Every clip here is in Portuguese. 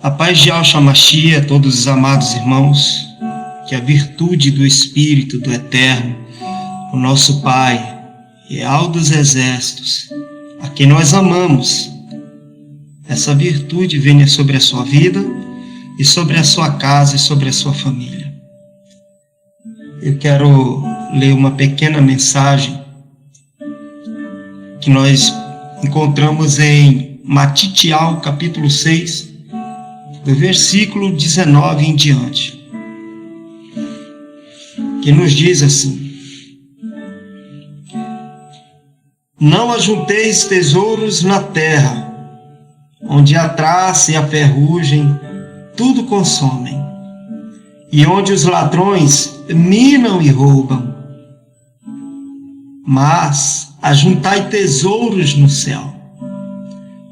A paz de Yahshua Mashiach a todos os amados irmãos, que a virtude do Espírito do Eterno, o nosso Pai, Real dos Exércitos, a quem nós amamos, essa virtude venha sobre a sua vida e sobre a sua casa e sobre a sua família. Eu quero ler uma pequena mensagem que nós encontramos em Matitial, capítulo 6, do versículo 19 em diante, que nos diz assim: Não ajunteis tesouros na terra, onde a traça e a ferrugem tudo consomem, e onde os ladrões minam e roubam. Mas ajuntai tesouros no céu,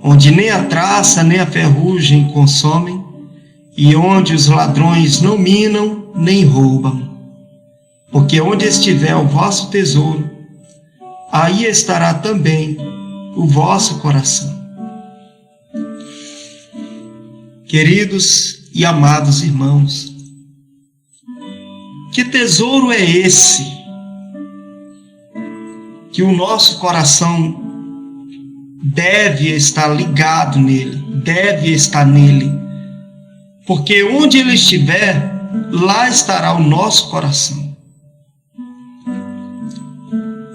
onde nem a traça nem a ferrugem consomem, e onde os ladrões não minam nem roubam. Porque onde estiver o vosso tesouro, aí estará também o vosso coração. Queridos e amados irmãos, que tesouro é esse que o nosso coração deve estar ligado nele, deve estar nele? Porque onde ele estiver, lá estará o nosso coração.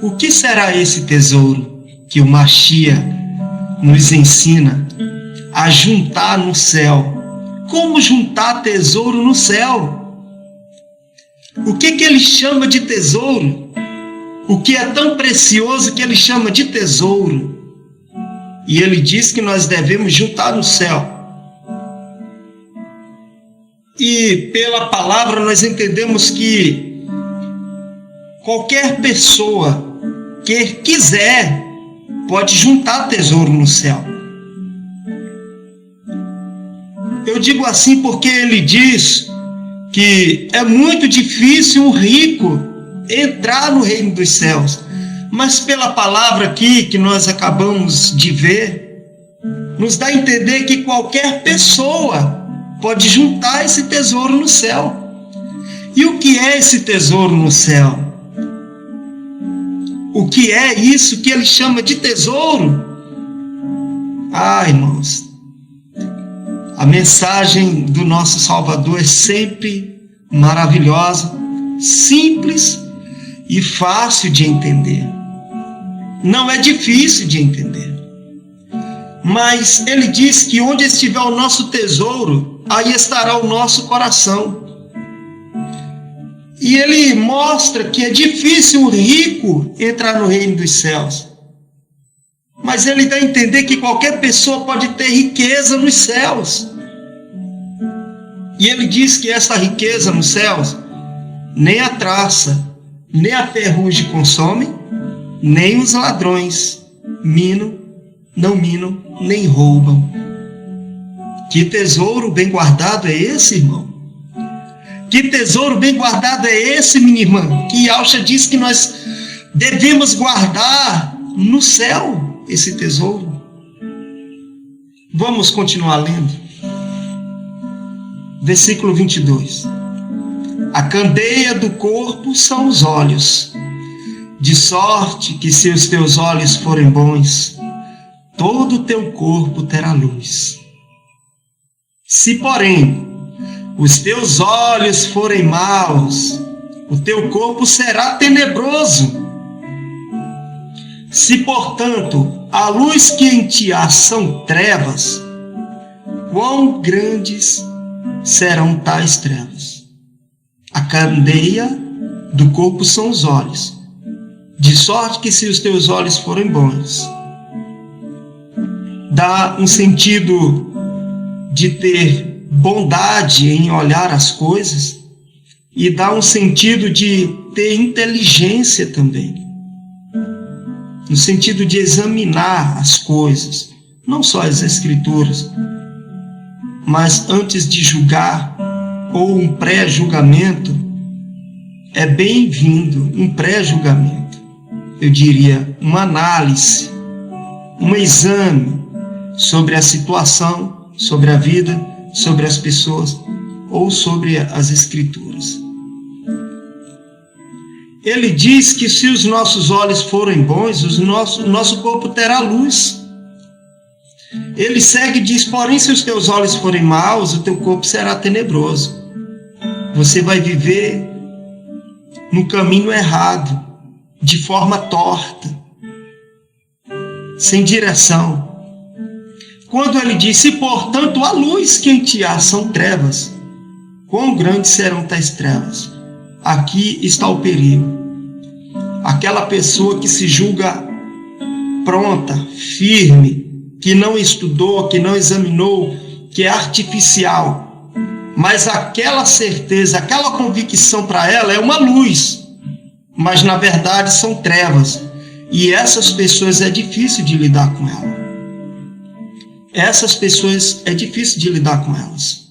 O que será esse tesouro que o Mashiach nos ensina a juntar no céu? Como juntar tesouro no céu? O que ele chama de tesouro? O que é tão precioso que ele chama de tesouro? E ele diz que nós devemos juntar no céu. E pela palavra nós entendemos que qualquer pessoa que quiser pode juntar tesouro no céu. Eu digo assim porque ele diz que é muito difícil um rico entrar no reino dos céus. Mas pela palavra aqui que nós acabamos de ver, nos dá a entender que qualquer pessoa pode juntar esse tesouro no céu. E o que é esse tesouro no céu? O que é isso que ele chama de tesouro? Irmãos, a mensagem do nosso Salvador é sempre maravilhosa, simples e fácil de entender. Não é difícil de entender. Mas ele diz que onde estiver o nosso tesouro, aí estará o nosso coração. E ele mostra que é difícil o rico entrar no reino dos céus. Mas ele dá a entender que qualquer pessoa pode ter riqueza nos céus. E ele diz que essa riqueza nos céus, nem a traça, nem a ferrugem consomem, nem os ladrões não minam, nem roubam. Que tesouro bem guardado é esse, irmão? Que tesouro bem guardado é esse, minha irmã? Que Yahshua diz que nós devemos guardar no céu esse tesouro. Vamos continuar lendo. Versículo 22. A candeia do corpo são os olhos, de sorte que se os teus olhos forem bons, todo o teu corpo terá luz. Se, porém, os teus olhos forem maus, o teu corpo será tenebroso. Se, portanto, a luz que em ti há são trevas, quão grandes serão tais trevas? A candeia do corpo são os olhos, de sorte que se os teus olhos forem bons, dá um sentido de ter bondade em olhar as coisas e dá um sentido de ter inteligência também, no sentido de examinar as coisas, não só as escrituras, mas antes de julgar ou um pré-julgamento, é bem-vindo um pré-julgamento, eu diria uma análise, um exame sobre a situação, sobre a vida sobre as pessoas ou sobre as Escrituras. Ele diz que se os nossos olhos forem bons, o nosso corpo terá luz. Ele segue e diz, porém, se os teus olhos forem maus, o teu corpo será tenebroso. Você vai viver no caminho errado, de forma torta, sem direção. Quando ele disse, portanto, a luz que em ti há são trevas, quão grandes serão tais trevas? Aqui está o perigo. Aquela pessoa que se julga pronta, firme, que não estudou, que não examinou, que é artificial, mas aquela certeza, aquela convicção para ela é uma luz, mas na verdade são trevas, e essas pessoas é difícil de lidar com elas. Essas pessoas é difícil de lidar com elas.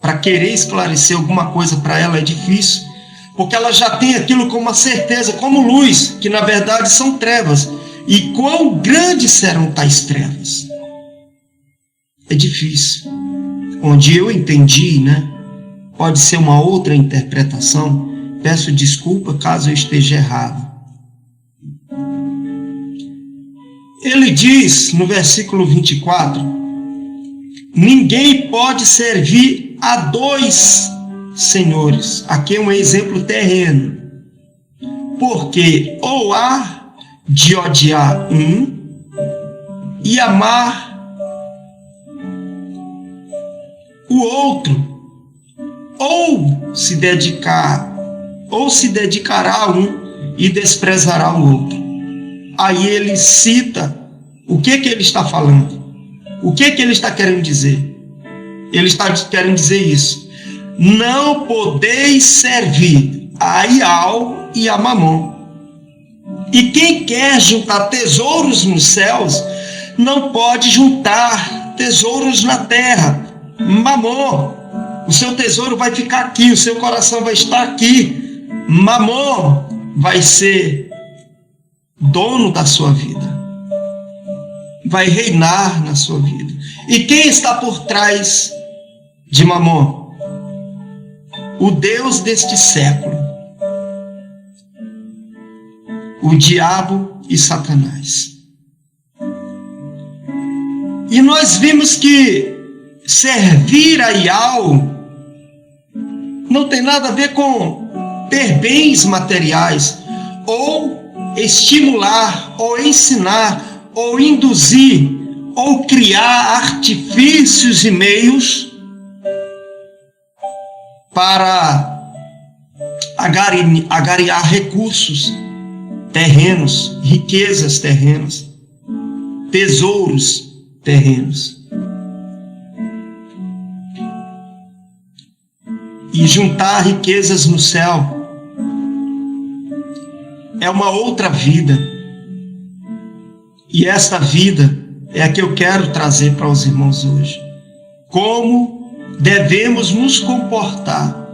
Para querer esclarecer alguma coisa para ela é difícil, porque ela já tem aquilo como uma certeza, como luz, que na verdade são trevas. E quão grandes serão tais trevas? É difícil. Onde eu entendi, pode ser uma outra interpretação. Peço desculpa caso eu esteja errado. Ele diz no versículo 24, ninguém pode servir a dois senhores. Aqui é um exemplo terreno. Porque ou há de odiar um e amar o outro, ou se dedicará a um e desprezará o outro. Aí ele cita o que ele está falando, o que ele está querendo dizer. Ele está querendo dizer isso: não podeis servir a Ial e a Mamon. E quem quer juntar tesouros nos céus, não pode juntar tesouros na terra. Mamon, o seu tesouro vai ficar aqui, o seu coração vai estar aqui. Mamon vai ser dono da sua vida, vai reinar na sua vida. E quem está por trás de Mamon? O Deus deste século, o diabo e Satanás. E nós vimos que servir a Ial não tem nada a ver com ter bens materiais, ou estimular, ou ensinar, ou induzir, ou criar artifícios e meios para agariar recursos terrenos, riquezas terrenas, tesouros terrenos. E juntar riquezas no céu é uma outra vida. E esta vida é a que eu quero trazer para os irmãos hoje. Como devemos nos comportar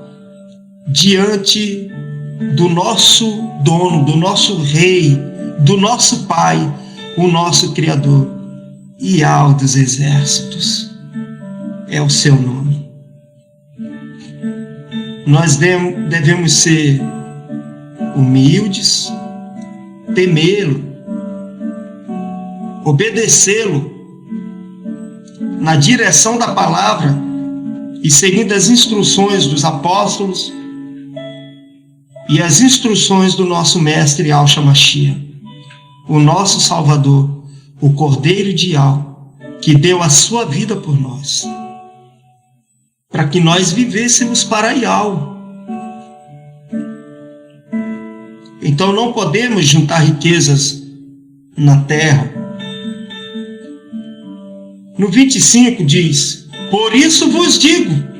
diante do nosso dono, do nosso rei, do nosso pai, o nosso Criador. Ial dos exércitos é o seu nome. Nós devemos ser humildes, temê-lo, obedecê-lo na direção da palavra e seguindo as instruções dos apóstolos e as instruções do nosso mestre Yahshua Mashiach, o nosso Salvador, o Cordeiro de Ial, que deu a sua vida por nós, para que nós vivêssemos para Ial. Então não podemos juntar riquezas na terra. No 25 diz: por isso vos digo,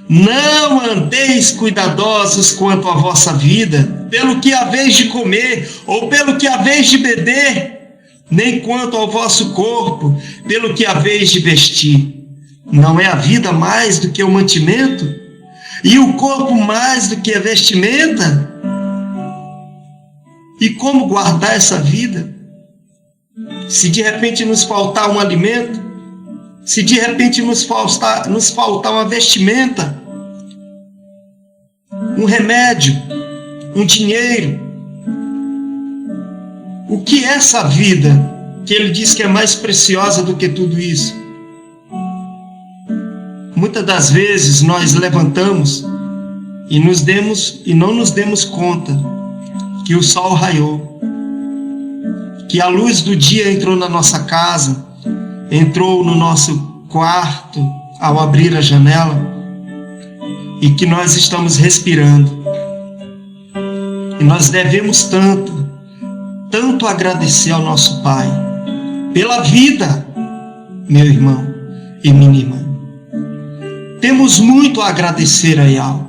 não andeis cuidadosos quanto à vossa vida, pelo que haveis de comer, ou pelo que haveis de beber, nem quanto ao vosso corpo, pelo que haveis de vestir. Não é a vida mais do que o mantimento? E o corpo mais do que a vestimenta? E como guardar essa vida? Se de repente nos faltar um alimento, Se de repente nos faltar uma vestimenta, um remédio, um dinheiro, o que é essa vida que ele diz que é mais preciosa do que tudo isso? Muitas das vezes nós levantamos e não nos demos conta que o sol raiou, que a luz do dia entrou na nossa casa, entrou no nosso quarto ao abrir a janela, e que nós estamos respirando. E nós devemos tanto agradecer ao nosso Pai pela vida, meu irmão e minha irmã. Temos muito a agradecer a Yahweh,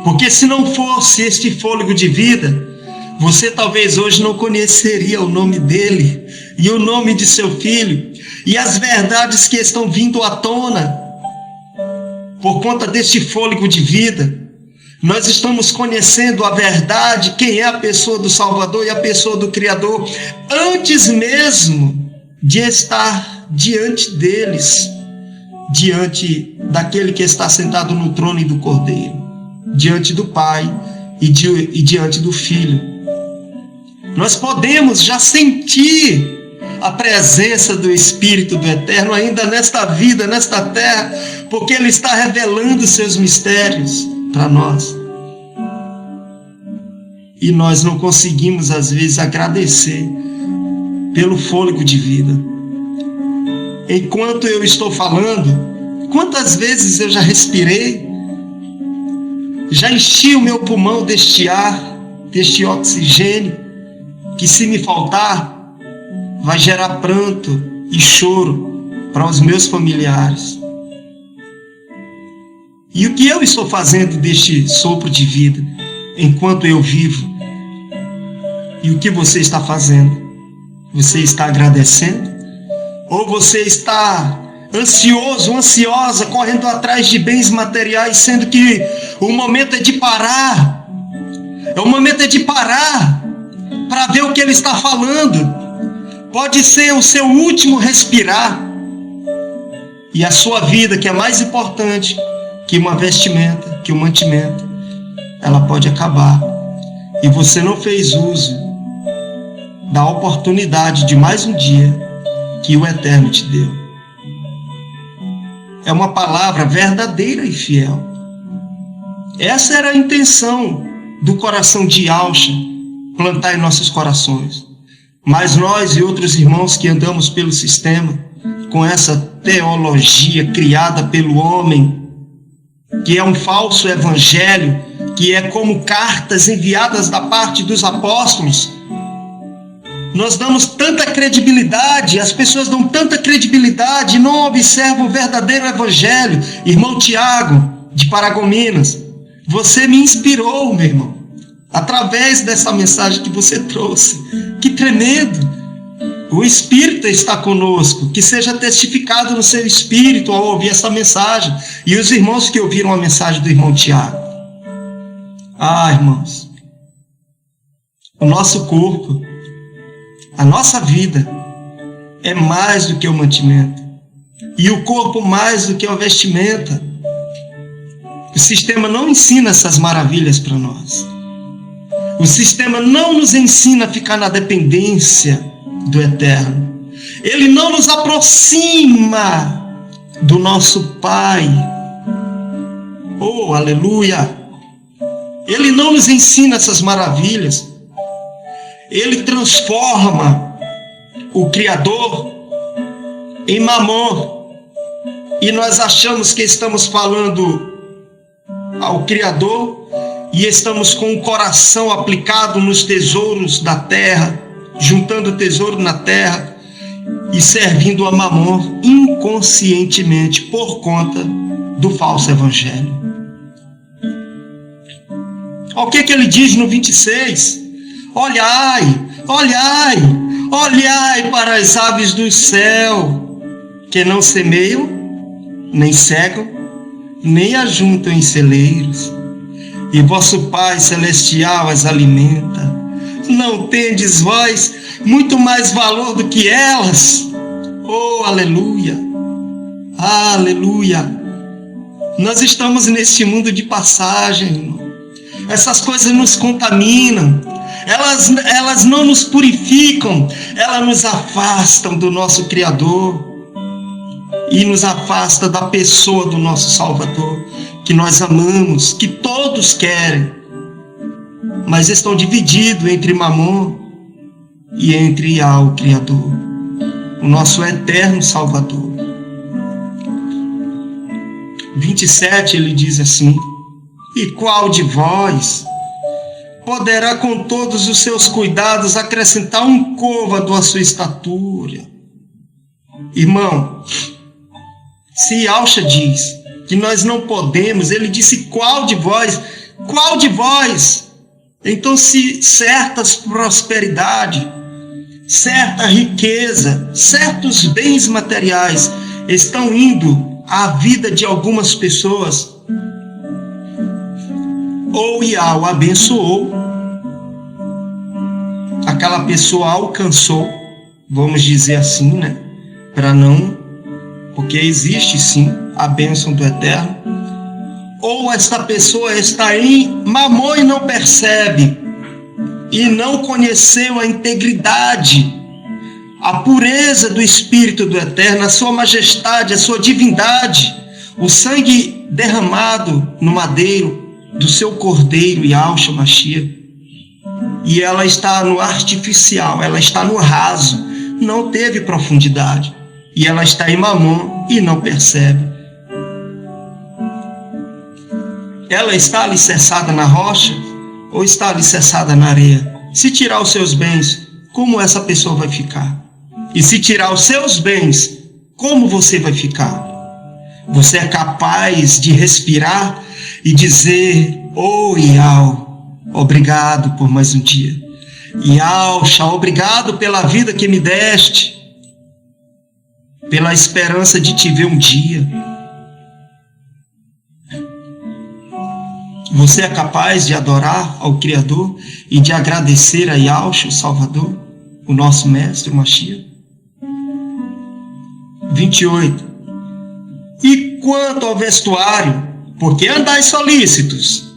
porque se não fosse este fôlego de vida, você talvez hoje não conheceria o nome dele e o nome de seu filho e as verdades que estão vindo à tona por conta deste fôlego de vida. Nós estamos conhecendo a verdade, quem é a pessoa do Salvador e a pessoa do Criador, antes mesmo de estar diante deles, diante daquele que está sentado no trono e do Cordeiro, diante do Pai e diante do Filho. Nós podemos já sentir a presença do Espírito do Eterno ainda nesta vida, nesta terra, porque Ele está revelando seus mistérios para nós. E nós não conseguimos, às vezes, agradecer pelo fôlego de vida. Enquanto eu estou falando, quantas vezes eu já respirei, já enchi o meu pulmão deste ar, deste oxigênio, que se me faltar, vai gerar pranto e choro para os meus familiares. E o que eu estou fazendo deste sopro de vida, enquanto eu vivo? E o que você está fazendo? Você está agradecendo? Ou você está ansioso, ansiosa, correndo atrás de bens materiais, sendo que o momento é de parar? O momento é de parar para ver o que Ele está falando. Pode ser o seu último respirar. E a sua vida, que é mais importante que uma vestimenta, que um mantimento, ela pode acabar. E você não fez uso da oportunidade de mais um dia que o Eterno te deu. É uma palavra verdadeira e fiel. Essa era a intenção do coração de Yahshua, plantar em nossos corações. Mas nós e outros irmãos que andamos pelo sistema, com essa teologia criada pelo homem, que é um falso evangelho, que é como cartas enviadas da parte dos apóstolos, nós damos tanta credibilidade, as pessoas dão tanta credibilidade e não observam o verdadeiro evangelho. Irmão Tiago, de Paragominas, você me inspirou, meu irmão, através dessa mensagem que você trouxe. Que tremendo! O Espírito está conosco, que seja testificado no seu espírito ao ouvir essa mensagem. E os irmãos que ouviram a mensagem do irmão Tiago. Ah, irmãos, o nosso corpo, a nossa vida é mais do que o mantimento. E o corpo mais do que a vestimenta. O sistema não ensina essas maravilhas para nós. O sistema não nos ensina a ficar na dependência do Eterno. Ele não nos aproxima do nosso Pai. Oh, aleluia! Ele não nos ensina essas maravilhas. Ele transforma o Criador em Mamon. E nós achamos que estamos falando ao Criador e estamos com o coração aplicado nos tesouros da terra, juntando tesouro na terra e servindo a Mamon inconscientemente por conta do falso evangelho. Olha o que ele diz no 26. Olhai, olhai, olhai para as aves do céu, que não semeiam, nem cegam, nem ajuntam em celeiros, e vosso Pai Celestial as alimenta. Não tendes vós muito mais valor do que elas? Oh, aleluia! Aleluia! Nós estamos neste mundo de passagem, irmão. Essas coisas nos contaminam. Elas não nos purificam. Elas nos afastam do nosso Criador. E nos afasta da pessoa do nosso Salvador, que nós amamos, que todos querem. Mas estão divididos entre Mamon e entre Yah, o Criador, o nosso eterno Salvador. 27, ele diz assim: e qual de vós poderá com todos os seus cuidados acrescentar um côvado à sua estatura? Irmão, se Yahshua diz que nós não podemos, ele disse qual de vós? Qual de vós? Então, se certas prosperidade, certa riqueza, certos bens materiais estão indo à vida de algumas pessoas, ou Yah o abençoou, aquela pessoa alcançou, vamos dizer assim, né? Para não, porque existe sim a bênção do Eterno. Ou esta pessoa está em Mamon e não percebe, e não conheceu a integridade, a pureza do Espírito do Eterno, a sua majestade, a sua divindade, o sangue derramado no madeiro do seu Cordeiro Yahshua Mashiach. E ela está no artificial, ela está no raso, não teve profundidade. E ela está em Mamon e não percebe. Ela está alicerçada na rocha ou está alicerçada na areia? Se tirar os seus bens, como essa pessoa vai ficar? E se tirar os seus bens, como você vai ficar? Você é capaz de respirar e dizer: oh, Yah, obrigado por mais um dia. Yahshua, obrigado pela vida que me deste, pela esperança de te ver um dia. Você é capaz de adorar ao Criador e de agradecer a Yahshua, o Salvador, o nosso Mestre, o Mashiach? 28. E quanto ao vestuário, por que andais solícitos?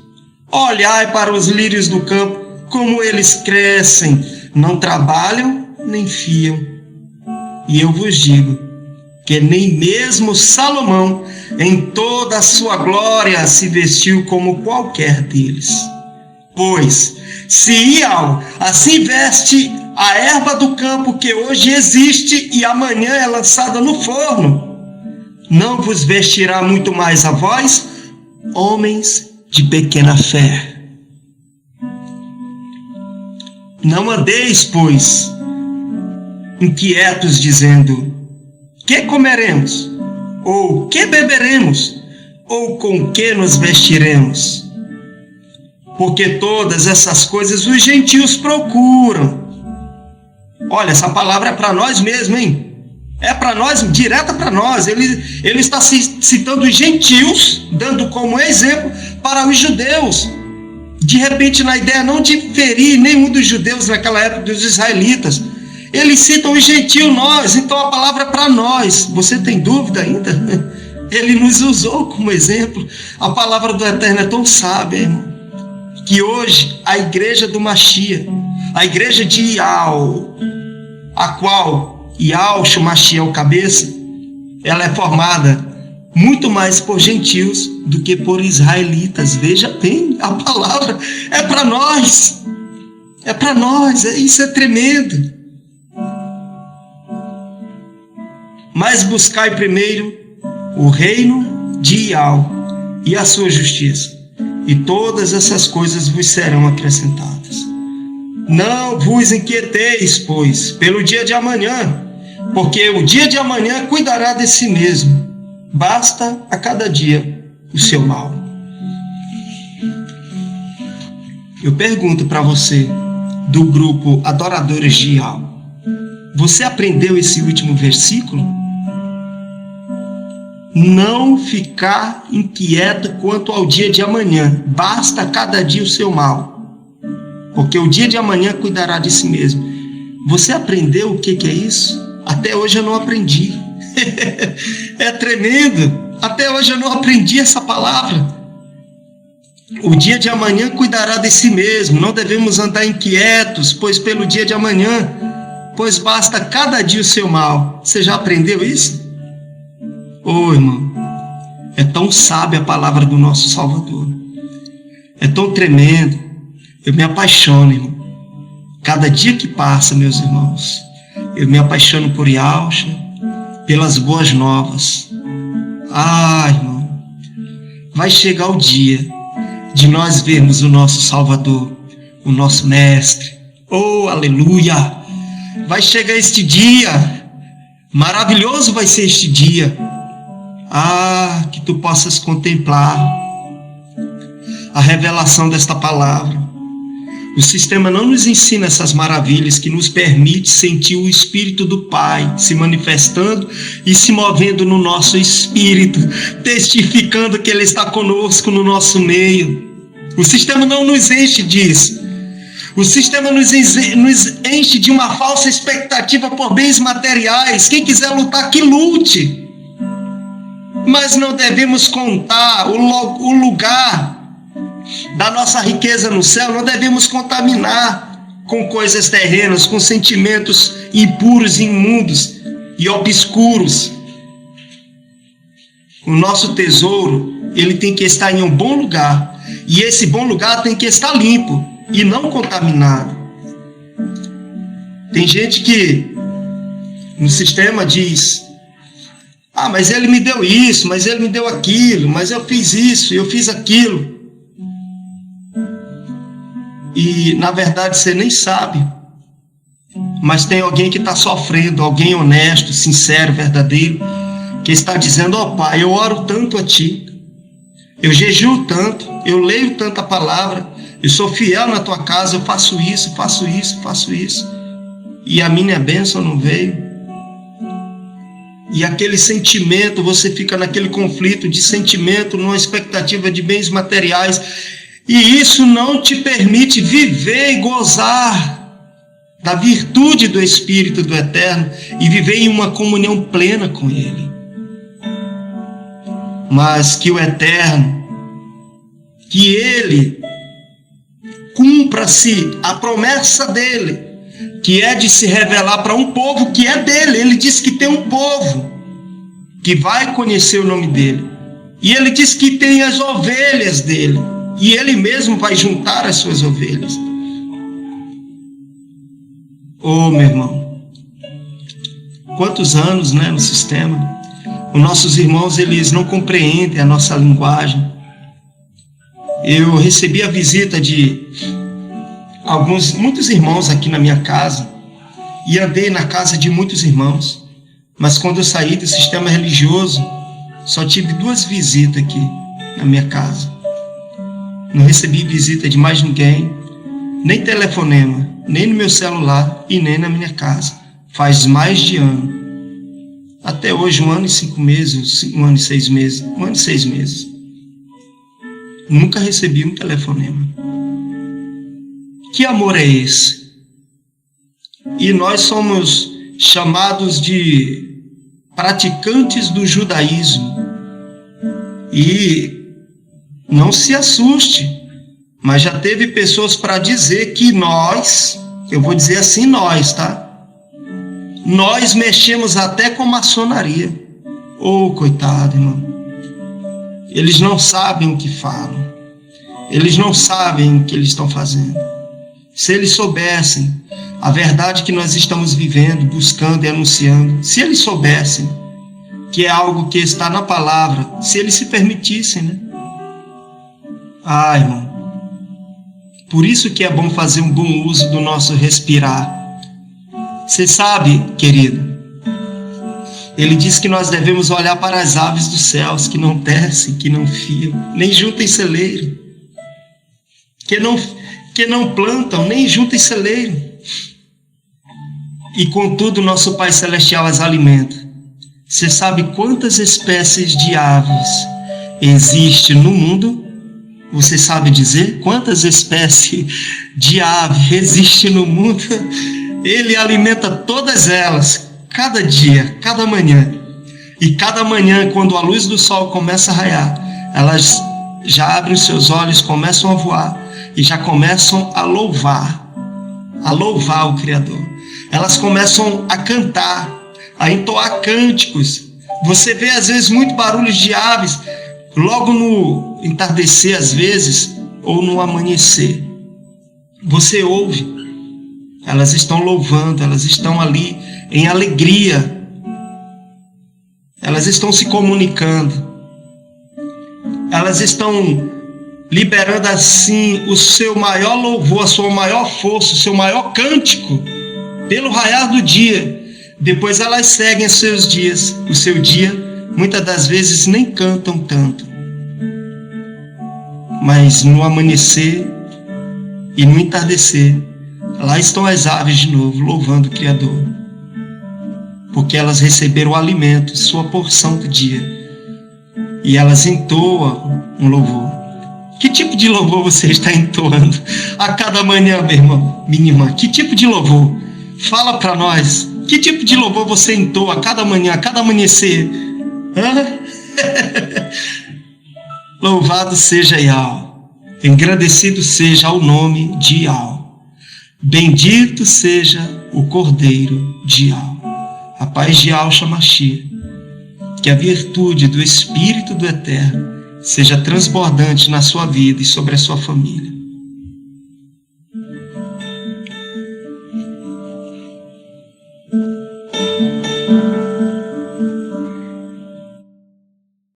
Olhai para os lírios do campo, como eles crescem, não trabalham nem fiam. E eu vos digo que nem mesmo Salomão, em toda a sua glória, se vestiu como qualquer deles. Pois, se Yah assim veste a erva do campo que hoje existe e amanhã é lançada no forno, não vos vestirá muito mais a vós, homens de pequena fé? Não andeis, pois, inquietos, dizendo: que comeremos? Ou que beberemos? Ou com que nos vestiremos? Porque todas essas coisas os gentios procuram. Olha, essa palavra é para nós mesmo, hein? É para nós, direta para nós. Ele está citando os gentios, dando como exemplo para os judeus. De repente, na ideia não de ferir nenhum dos judeus naquela época, dos israelitas, eles citam os gentios, nós. Então a palavra é para nós. Você tem dúvida ainda? Ele nos usou como exemplo. A palavra do Eterno é tão sábia, irmão, que hoje a igreja do Mashiach, a igreja de Yah, a qual Yahshua Mashiach é o cabeça, ela é formada muito mais por gentios do que por israelitas. Veja bem, a palavra é para nós. É para nós, isso é tremendo. Mas buscai primeiro o reino de Yah e a sua justiça, e todas essas coisas vos serão acrescentadas. Não vos inquieteis, pois, pelo dia de amanhã, porque o dia de amanhã cuidará de si mesmo. Basta a cada dia o seu mal. Eu pergunto para você, do grupo Adoradores de Yah, você aprendeu esse último versículo? Não ficar inquieto quanto ao dia de amanhã. Basta a cada dia o seu mal, porque o dia de amanhã cuidará de si mesmo. Você aprendeu o que é isso? Até hoje eu não aprendi. É tremendo. Até hoje eu não aprendi essa palavra. O dia de amanhã cuidará de si mesmo. Não devemos andar inquietos, pois pelo dia de amanhã, pois basta cada dia o seu mal. Você já aprendeu isso? Ô, irmão, é tão sábia a palavra do nosso Salvador. É tão tremendo. Eu me apaixono, irmão. Cada dia que passa, meus irmãos, eu me apaixono por Yahshua, pelas boas novas. Ah, irmão, vai chegar o dia de nós vermos o nosso Salvador, o nosso Mestre. Oh, aleluia! Vai chegar este dia. Maravilhoso vai ser este dia. Ah, que tu possas contemplar a revelação desta palavra. O sistema não nos ensina essas maravilhas que nos permite sentir o Espírito do Pai se manifestando e se movendo no nosso espírito, testificando que Ele está conosco no nosso meio. O sistema não nos enche disso. O sistema nos enche de uma falsa expectativa por bens materiais. Quem quiser lutar, que lute. Mas não devemos contar o lugar da nossa riqueza no céu, não devemos contaminar com coisas terrenas, com sentimentos impuros, imundos e obscuros. O nosso tesouro, ele tem que estar em um bom lugar, e esse bom lugar tem que estar limpo e não contaminado. Tem gente que no sistema diz: ah, mas ele me deu isso, mas ele me deu aquilo, mas eu fiz isso, eu fiz aquilo. E na verdade você nem sabe, mas tem alguém que está sofrendo, alguém honesto, sincero, verdadeiro, que está dizendo: ó Pai, eu oro tanto a Ti, eu jejuo tanto, eu leio tanto a palavra, eu sou fiel na Tua casa, eu faço isso, faço isso, faço isso, e a minha bênção não veio. E aquele sentimento, você fica naquele conflito de sentimento, numa expectativa de bens materiais, e isso não te permite viver e gozar da virtude do Espírito do Eterno e viver em uma comunhão plena com Ele. Mas que o Eterno, que Ele cumpra-se a promessa dEle, que é de se revelar para um povo que é dEle. Ele diz que tem um povo que vai conhecer o nome dEle. E Ele diz que tem as ovelhas dEle. E Ele mesmo vai juntar as suas ovelhas. Oh, meu irmão, quantos anos, né, no sistema. Os nossos irmãos, eles não compreendem a nossa linguagem. Eu recebi a visita de muitos irmãos aqui na minha casa, e andei na casa de muitos irmãos, mas quando eu saí do sistema religioso, só tive 2 visitas aqui na minha casa. Não recebi visita de mais ninguém, nem telefonema, nem no meu celular e nem na minha casa. Faz mais de ano. Até hoje, 1 ano e 5 meses, 1 ano e 6 meses, 1 ano e 6 meses. Nunca recebi um telefonema. Que amor é esse? E nós somos chamados de praticantes do judaísmo. E não se assuste, mas já teve pessoas para dizer que nós, eu vou dizer assim nós, tá? Nós mexemos até com maçonaria. Oh, coitado, irmão. Eles não sabem o que falam. Eles não sabem o que eles estão fazendo. Se eles soubessem a verdade que nós estamos vivendo, buscando e anunciando, se eles soubessem que é algo que está na palavra, se eles se permitissem, né? Ah, irmão, por isso que é bom fazer um bom uso do nosso respirar. Você sabe, querido, ele diz que nós devemos olhar para as aves dos céus, que não tecem, que não fiam, nem juntam em celeiro, que não plantam, nem juntam em celeiro. E contudo, nosso Pai Celestial as alimenta. Você sabe quantas espécies de aves existem no mundo? Você sabe dizer quantas espécies de aves existem no mundo? Ele alimenta todas elas, cada dia, cada manhã. E cada manhã, quando a luz do sol começa a raiar, elas já abrem os seus olhos, começam a voar e já começam a louvar o Criador. Elas começam a cantar, a entoar cânticos. Você vê às vezes muito barulho de aves, logo no entardecer às vezes, ou no amanhecer. Você ouve, elas estão louvando, elas estão ali em alegria. Elas estão se comunicando. Elas estão liberando assim o seu maior louvor, a sua maior força, o seu maior cântico pelo raiar do dia. Depois elas seguem seus dias. O seu dia, muitas das vezes, nem cantam tanto. Mas no amanhecer e no entardecer, lá estão as aves de novo, louvando o Criador. Porque elas receberam o alimento, sua porção do dia. E elas entoam um louvor. Que tipo de louvor você está entoando a cada manhã, meu irmão, minha irmã? Que tipo de louvor? Fala para nós. Que tipo de louvor você entoa a cada manhã, a cada amanhecer? Louvado seja Yahweh. Engrandecido seja o nome de Yahweh. Bendito seja o Cordeiro de Yahweh. A paz de Yahweh Shamashi. Que a virtude do Espírito do Eterno seja transbordante na sua vida e sobre a sua família.